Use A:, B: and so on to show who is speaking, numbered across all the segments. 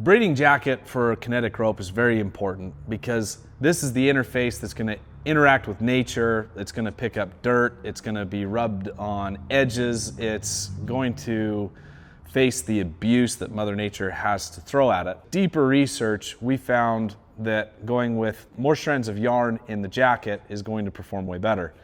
A: Braiding jacket for a kinetic rope is very important because this is the interface that's going to interact with nature. It's going to pick up dirt, it's going to be rubbed on edges, it's going to face the abuse that Mother Nature has to throw at it. Deeper research, we found that going with more strands of yarn in the jacket is going to perform way better.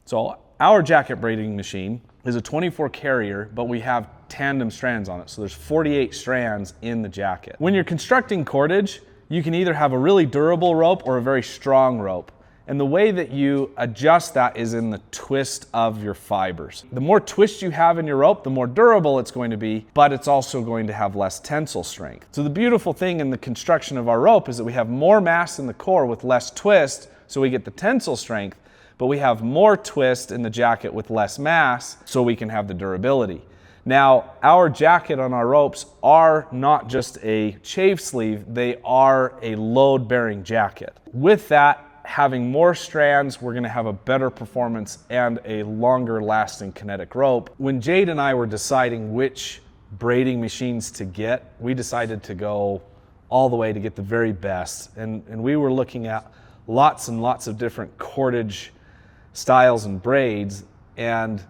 A: So our jacket braiding machine is a 24 carrier, but we have tandem strands on it. So there's 48 strands in the jacket. When you're constructing cordage, you can either have a really durable rope or a very strong rope. And the way that you adjust that is in the twist of your fibers. The more twist you have in your rope, the more durable it's going to be, but it's also going to have less tensile strength. So the beautiful thing in the construction of our rope is that we have more mass in the core with less twist, so we get the tensile strength, but we have more twist in the jacket with less mass, so we can have the durability. Now, our jacket on our ropes are not just a chafe sleeve, they are a load-bearing jacket. With that, having more strands, we're gonna have a better performance and a longer lasting kinetic rope. When Jade and I were deciding which braiding machines to get, we decided to go all the way to get the very best. And we were looking at lots and lots of different cordage styles and braids. And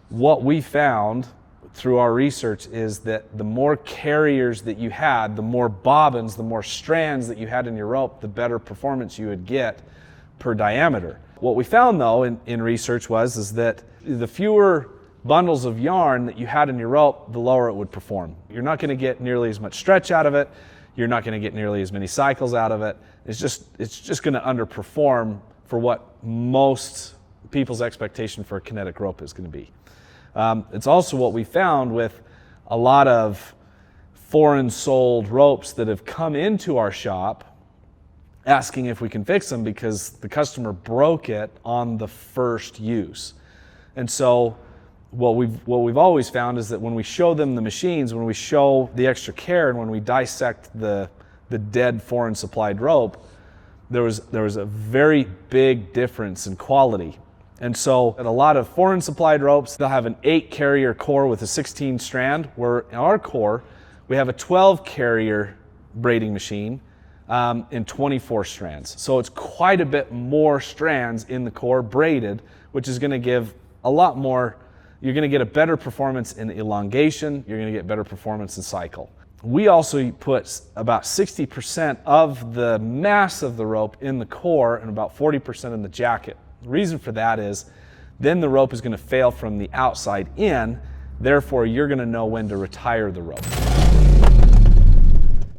A: what we found through our research is that the more carriers that you had, the more bobbins, the more strands that you had in your rope, the better performance you would get per diameter. What we found though in research is that the fewer bundles of yarn that you had in your rope, the lower it would perform. You're not going to get nearly as much stretch out of it. You're not going to get nearly as many cycles out of it. It's just going to underperform for what most people's expectation for a kinetic rope is going to be. It's also what we found with a lot of foreign sold ropes that have come into our shop asking if we can fix them because the customer broke it on the first use. And so what we've always found is that when we show them the machines, when we show the extra care, and when we dissect the dead foreign supplied rope, there was a very big difference in quality. And so at a lot of foreign supplied ropes, they'll have an 8 carrier core with a 16 strand, where in our core, we have a 12 carrier braiding machine in 24 strands. So it's quite a bit more strands in the core braided, which is going to give a lot more. You're going to get a better performance in elongation, you're going to get better performance in cycle. We also put about 60% of the mass of the rope in the core and about 40% in the jacket. The reason for that is then the rope is going to fail from the outside in, therefore you're going to know when to retire the rope.